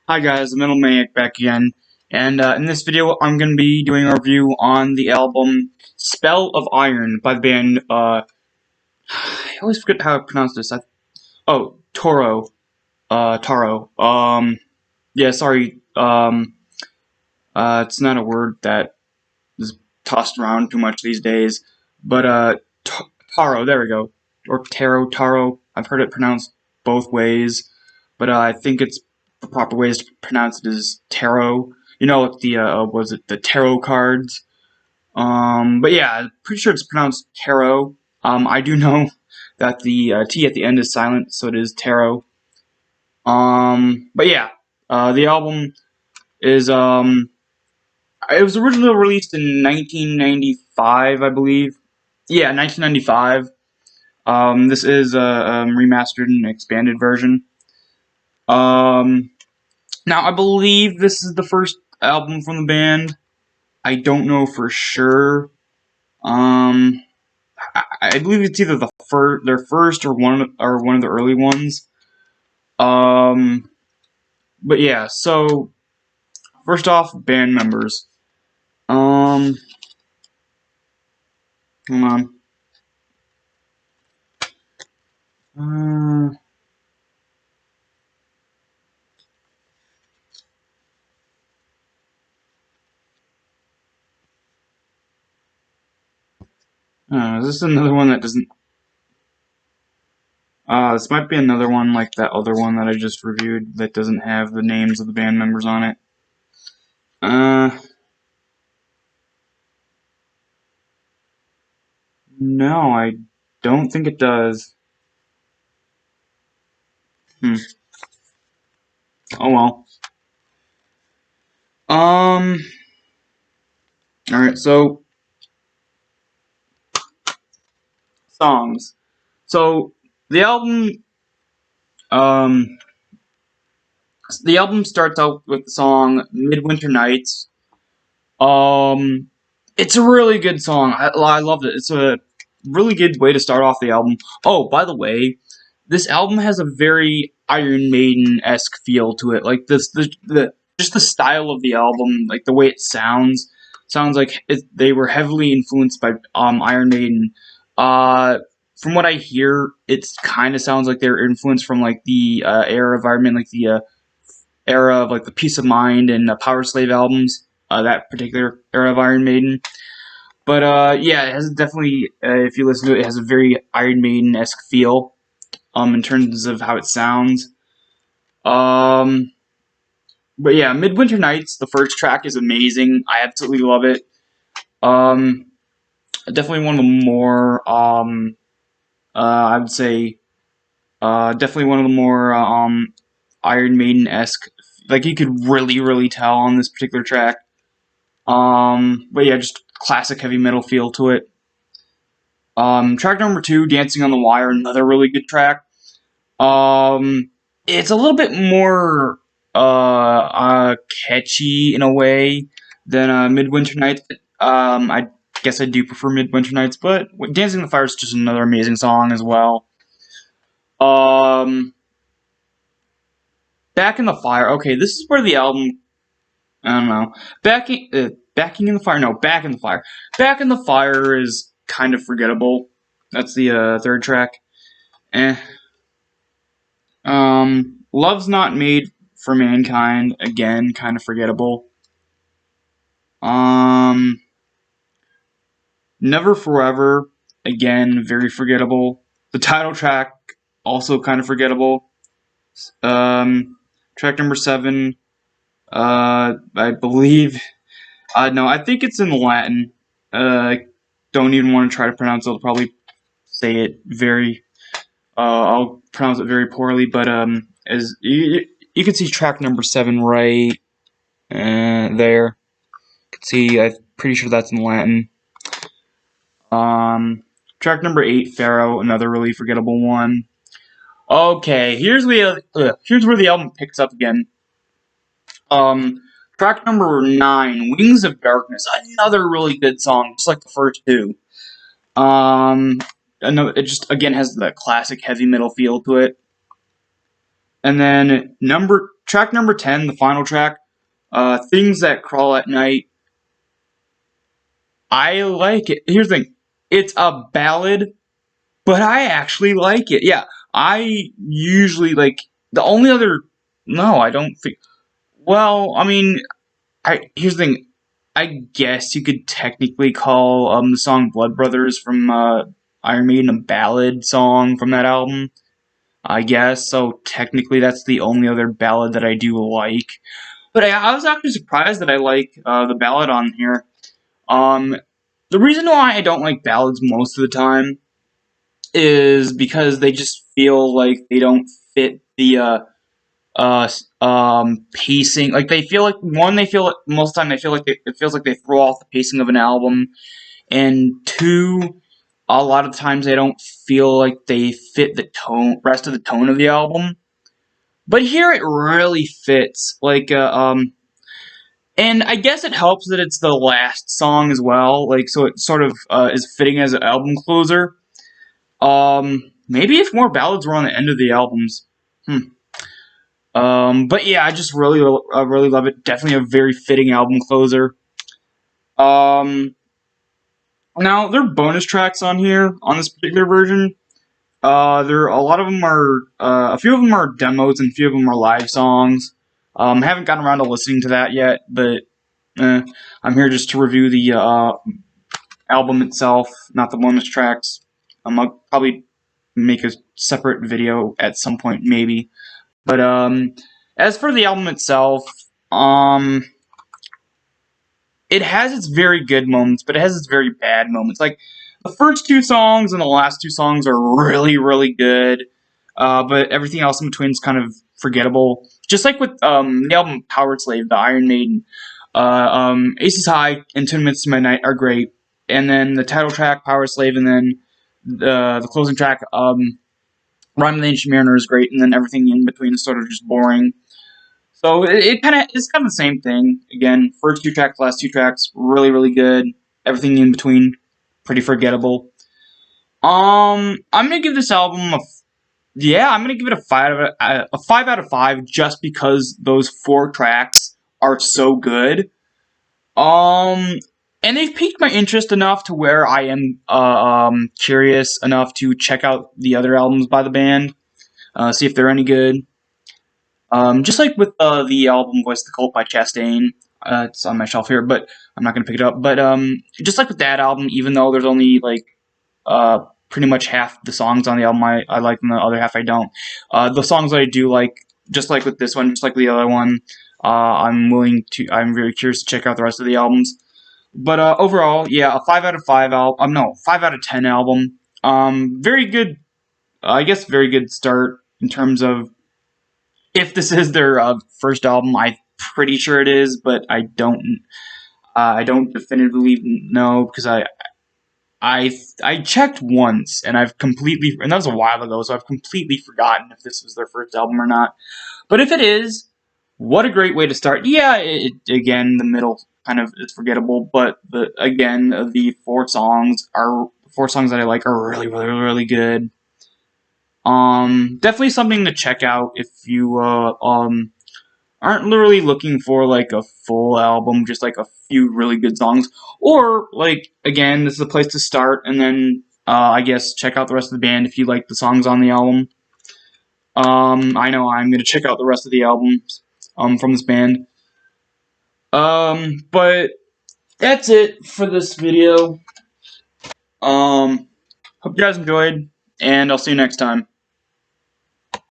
Hi guys, the Middle Maniac back again, and in this video I'm going to be doing a review on the album Spell of Iron by the band, I always forget how to pronounce this. Toro. Taro. Yeah, sorry, it's not a word that is tossed around too much these days, but, Taro, there we go. Or Taro. I've heard it pronounced both ways, but I think the proper way to pronounce it is Tarot. You know, like the tarot cards? But yeah, pretty sure it's pronounced Tarot. I do know that the T at the end is silent, so it is Tarot. But yeah, the album is, it was originally released in 1995, I believe. Yeah, 1995. This is a remastered and expanded version. Now I believe this is the first album from the band. I don't know for sure. I believe it's either their first or one of the early ones. But yeah. So first off, band members. Hold on. Is this another one that doesn't? This might be another one like that other one that I just reviewed that doesn't have the names of the band members on it. No, I don't think it does. Oh well. Alright, so songs. So the album um the album starts out with the song Midwinter Nights. It's a really good song. I loved it. It's a really good way to start off the album. Oh, by the way, this album has a very Iron Maiden-esque feel to it. Like the just the style of the album, like the way it sounds like they were heavily influenced by Iron Maiden. From what I hear, it kind of sounds like they're influenced from like the era of Iron Maiden, like the era of like the Peace of Mind and Power Slave albums. That particular era of Iron Maiden. But yeah, it has definitely. If you listen to it, it has a very Iron Maiden-esque feel. In terms of how it sounds. But yeah, Midwinter Nights, the first track is amazing. I absolutely love it. Definitely one of the more, I would say, definitely one of the more, Iron Maiden-esque, like you could really tell on this particular track. But yeah, just classic heavy metal feel to it. Track number 2, Dancing on the Wire, another really good track. It's a little bit more catchy in a way than Midwinter Nights. I guess I do prefer Midwinter Nights, but Dancing in the Fire is just another amazing song as well. Back in the Fire. Okay, this is where the album. I don't know. Backing in the Fire. No, Back in the Fire. Back in the Fire is kind of forgettable. That's the third track. Eh. Love's Not Made for Mankind, again, kind of forgettable. Never Forever, again, very forgettable. The title track, also kind of forgettable. Track number 7, I believe, no, I think it's in Latin. Don't even want to try to pronounce it. I'll probably say it I'll pronounce it very poorly, but, as you can see track number 7 right there. You can see, I'm pretty sure that's in Latin. Track number 8, Pharaoh, another really forgettable one. Okay, here's where the album picks up again. Track number 9, Wings of Darkness, another really good song, just like the first two. It just again has the classic heavy metal feel to it. And then track number 10, the final track, Things That Crawl at Night. I like it. Here's the thing. It's a ballad, but I actually like it. Yeah, I usually like the only other. No, I don't think. Well, I mean, here's the thing. I guess you could technically call the song "Blood Brothers" from Iron Maiden a ballad song from that album. I guess so. Technically, that's the only other ballad that I do like. But I was actually surprised that I like the ballad on here. Um, the reason why I don't like ballads most of the time is because they just feel like they don't fit the pacing. Like they feel like they feel like most of the time they feel like it feels like they throw off the pacing of an album, and two, a lot of times they don't feel like they fit the rest of the tone of the album. But here it really fits. And I guess it helps that it's the last song as well. Like, so it sort of is fitting as an album closer. Maybe if more ballads were on the end of the albums. But yeah, I just really love it. Definitely a very fitting album closer. Now there are bonus tracks on here on this particular version. A lot of them are, a few of them are demos and a few of them are live songs. Haven't gotten around to listening to that yet, but I'm here just to review the album itself, not the bonus tracks. I'll probably make a separate video at some point, maybe. But as for the album itself, it has its very good moments, but it has its very bad moments. Like the first two songs and the last two songs are really, really good, but everything else in between is kind of forgettable. Just like with the album Power Slave, the Iron Maiden, Aces High and 10 Minutes to Midnight are great, and then the title track Power Slave, and then the closing track Rhyme of the Ancient Mariner is great, and then everything in between is sort of just boring. So it's kind of the same thing. Again, first two tracks, last two tracks, really, really good. Everything in between, pretty forgettable. I'm gonna give this album I'm gonna give it a 5 out of 5 just because those 4 tracks are so good. And they've piqued my interest enough to where I am curious enough to check out the other albums by the band, see if they're any good. Just like with the album Voice of the Cult by Chastain, it's on my shelf here, but I'm not going to pick it up. But just like with that album, even though there's only like pretty much half the songs on the album I like and the other half I don't, the songs that I do like, just like with this one, just like the other one, I'm very curious to check out the rest of the albums. But overall, yeah, a 5 out of 5 album. No, 5 out of 10 album. Very good. I guess very good start in terms of if this is their first album. I'm pretty sure it is, but I don't definitively know because I checked once and and that was a while ago, so I've completely forgotten if this was their first album or not. But if it is, what a great way to start. Yeah, again, the middle kind of is forgettable, but the 4 songs that I like are really, really, really good. Definitely something to check out if you aren't literally looking for like a full album, just like a few really good songs, or like again, this is a place to start, and then I guess check out the rest of the band if you like the songs on the album. I know I'm gonna check out the rest of the albums from this band. But that's it for this video. Hope you guys enjoyed, and I'll see you next time.